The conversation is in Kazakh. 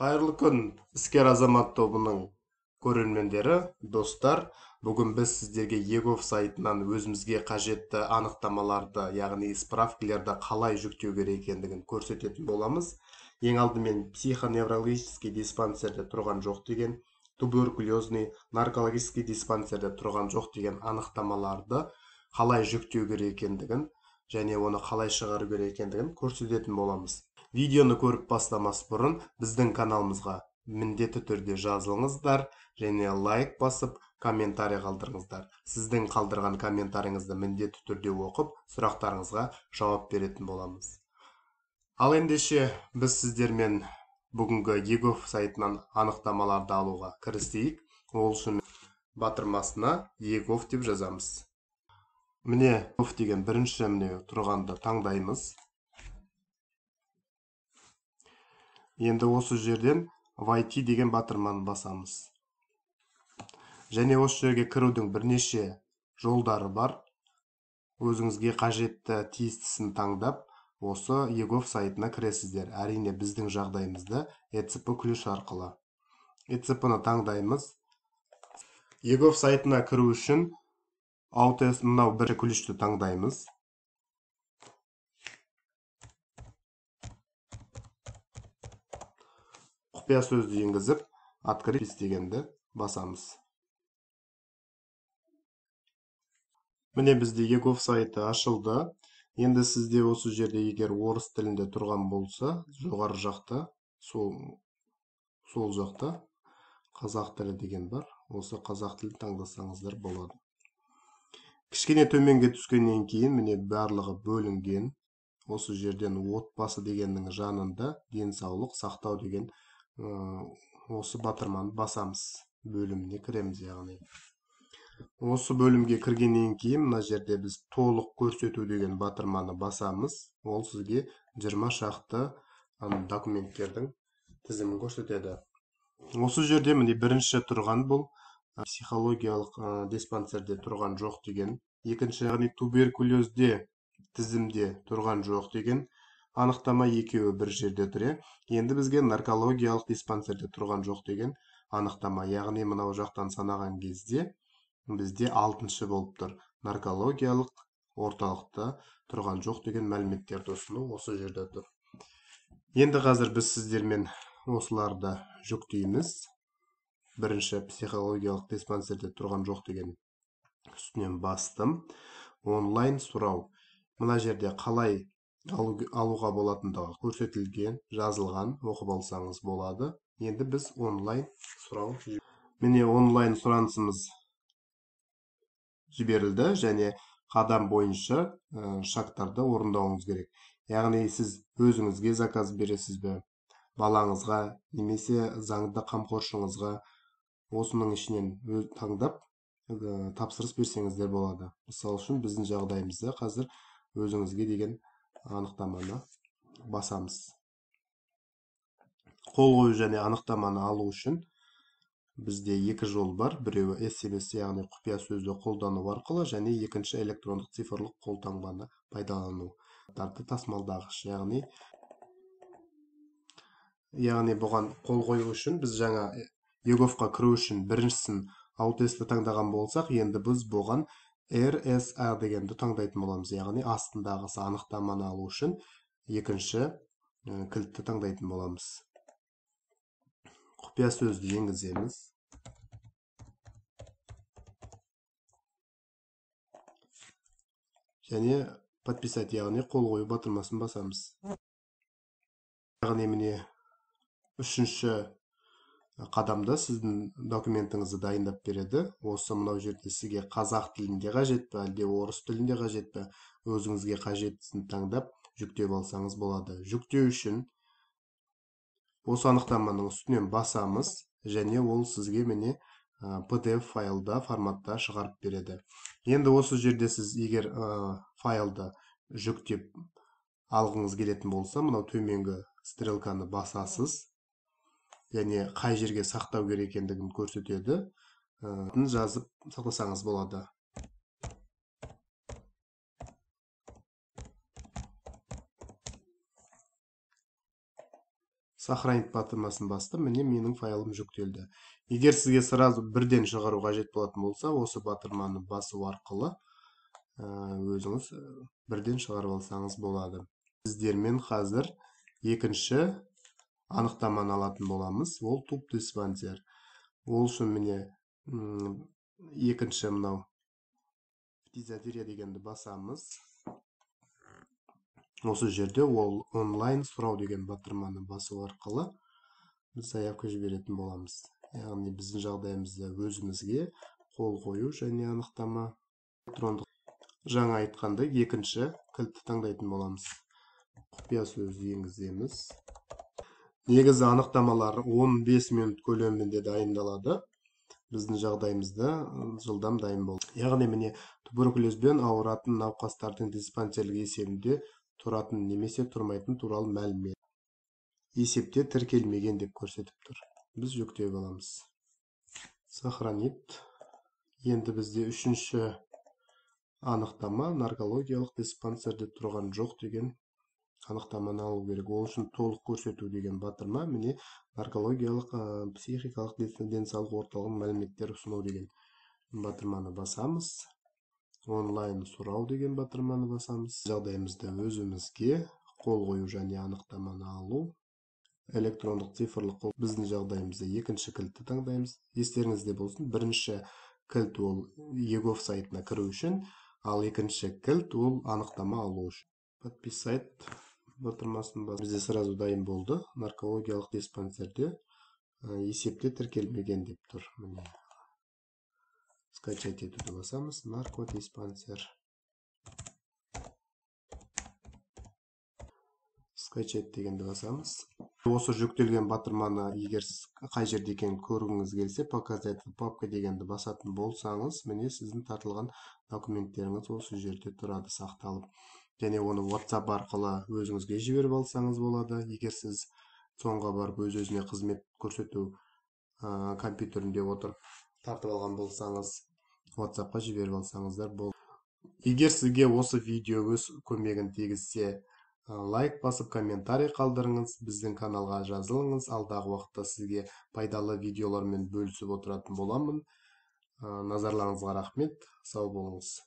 Қайырлы күн, іскер азамат тобының көрермендері, достар. Бүгін біз сіздерге егов сайтынан өзімізге қажетті анықтамаларды, яғни справкілерді қалай жүктеу керек екендігін көрсететін боламыз. Ең алдымен психоневрологический диспансерде тұрған жоқ деген, туберкулезный наркологический диспансерде тұрған жоқ деген анықтамаларды қалай жүктеу керек екендігін және оны қалай шығару керек екендігін көрсететін боламыз. Видеоны көріп бастамас бұрын біздің каналымызға міндетті түрде жазылыңыздар және лайк басып комментарий қалдырыңыздар. Сіздің қалдырған комментарийіңізді міндетті түрде оқып, сұрақтарыңызға жауап беретін боламыз. Ал ендеше біз сіздермен бүгінгі егов сайтынан анықтамаларды алуға кірісейік. Ол үшін батырмасына егов деп жазамыз. Міне егов деген бірінші тұрғанды таңдаймыз. Енді осы жерден войти деген батырманы басамыз. Және осы жерге кірудің бірнеше жолдары бар. Өзіңізге қажетті тиістісін таңдап, осы егов сайтына кіресіздер. Әрине біздің жағдайымызда ECP ключ арқылы. ECP-ны таңдаймыз. Егов сайтына кіру үшін мынау бір ключті таңдаймыз. Құпия сөзді енгізіп, открыть дегенді басамыз. Міне бізде егов сайты ашылды. Енді сізде осы жерде егер орыс тілінде тұрған болса, жоғары жақта, сол жақта қазақ тілі деген бар. Осы қазақ тілін таңдасаңыздар болады. Кішкене төменге түскеннен кейін міне барлығы бөлінген. Осы жерден отбасы дегеннің жанында денсаулық сақтау деген осы батырманы басамыз. Бөліміне кіреміз яғни. Осы бөлімге кіргеннен кейін мына жерде біз толық көрсету деген батырманы басамыз. Ол сізге 20 шақты документтердің тізімін көрсетеді. Осы жерде міне бірінші тұрған бұл психологиялық диспансерде тұрған жоқ деген, екінші яғни туберкулезде тізімде тұрған жоқ деген анықтама екеуі бір жерде тұр. Енді бізге наркологиялық диспансерде тұрған жоқ деген анықтама, яғни мынау жақтан санаған кезде бізде 6-шы болып тұр. Наркологиялық орталықта тұрған жоқ деген мәліметтерді ұсыну осы жерде тұр. Енді қазір біз сіздермен осыларды жүктейміз. Бірінші психологиялық диспансерде тұрған жоқ деген үстінен бастым. Онлайн сұрау. Мына жерде қалай алуға болатындығы көрсетілген, жазылған, оқып алсаңыз болады. Енді біз онлайн сұрау. Міне онлайн сұранысымыз жіберілді және қадам бойынша шарттарды орындауыңыз керек. Яғни сіз өзіңізге заказ бересіз бе, балаңызға немесе заңды қамқоршыңызға осының ішінен таңдап тапсырыс берсеңіздер болады. Мысал үшін біздің жағдайымызда қазір өзіңізге деген анықтаманы басамыз. Қол қою және анықтаманы алу үшін бізде екі жол бар. Біреуі SMS, яғни құпия сөзді қолдану арқылы, және екінші электрондық цифрлық қолтаңбаны пайдалану. Тасымалдағыш, яғни бұған қол қою үшін біз жаңа еговқа кіру үшін біріншісін аутесті таңдаған болсақ, енді біз бұған RSA дегенді таңдайтын боламыз. Яғни астындағысы анықтаманы алу үшін екінші кілтті таңдайтын боламыз. Құпия сөзді енгіземіз. Және подписать, яғни қол қою батырмасын басамыз. Яғни міне үшінші қадамда сіздің документіңізді дайындап береді. Осы мынау жерде сізге қазақ тілінде қажет пе, әлде орыс тілінде қажет пе, өзіңізге қажеттісін таңдап жүктеп алсаңыз болады. Жүктеу үшін осы анықтаманың үстінен басамыз және ол сізге міне PDF файлда форматта шығарып береді. Енді осы жерде сіз егер файлды жүктеп алғыңыз келетін болса, мынау төменгі стрелканы басасыз. Және қай жерге сақтау керек екендігін көрсетеді. Жазып сақтасаңыз болады. сохранить батырмасын бастым, міне менің файлым жүктелді. Егер сізге сразу бірден шығару қажет болатын болса, осы батырманы басу арқылы өзіңіз бірден шығарып алсаңыз болады. Сіздермен қазір екінші анықтаманы алатын боламыз, ол туп диспансер. Ол үшін міне екінші мынау птизодерия дегенді басамыз. Осы жерде ол онлайн сұрау деген батырманы басу арқылы біз заявка жіберетін боламыз. Яғни біздің жағдайымызда өзімізге қол қою және анықтама электрондық. Жаңа айтқандай екінші кілтті таңдайтын боламыз. Құпия сөз енгіземіз. Негізі анықтамалар 15 минут көлемінде дайындалады. Біздің жағдайымызда жылдам дайын болды. Яғни міне туберкулезбен ауыратын науқастардың диспансерлік есебінде тұратын немесе тұрмайтын туралы мәлімет. Есепте тіркелмеген деп көрсетіп тұр. Біз жүктеп аламыз. Сохранить. Енді бізде үшінші анықтама наркологиялық диспансерде тұрған жоқ деген анықтаманы алу керек. Ол үшін толық көрсету деген батырма, міне наркологиялық психикалық денсаулық орталығының мәліметтер ұсыну деген батырманы басамыз. Онлайн сұрау деген батырманы басамыз. Жағдайымызда өзімізге қол қою және анықтаманы алу. Электрондық цифрлық қол. Біздің жағдайымызда екінші кілтті таңдаймыз. Естеріңізде болсын, бірінші кілт ол егов сайтына кіру үшін, ал екінші кілт ол анықтама алу үшін. Подписать батырмасын бас. Бізде сразу дайын болды. Наркологиялық диспансерде есепте тіркелмеген деп тұр. Міне. Скачать етуді басамыз. Наркодиспансер. Скачать дегенді басамыз. Осы жүктелген батырманы егер қай жерде екенін көргіңіз келсе, показать папка дегенді басатын болсаңыз, міне сіздің тартылған документтеріңіз осы жерде тұрады сақталып. Және оны WhatsApp арқылы өзіңізге жіберіп алсаңыз болады. Егер сіз соңға барып өз-өзіне қызмет көрсету компьютерінде отырып тартып алған болсаңыз, WhatsApp-қа жіберіп алсаңыздар болды. Егер сізге осы видео өз көмегін тигізсе, лайк басып комментарий қалдырыңыз, біздің каналға жазылыңыз. Алдағы уақытта сізге пайдалы видеолармен бөлісіп отыратын боламын. Назарларыңызға рахмет, сау болыңыз.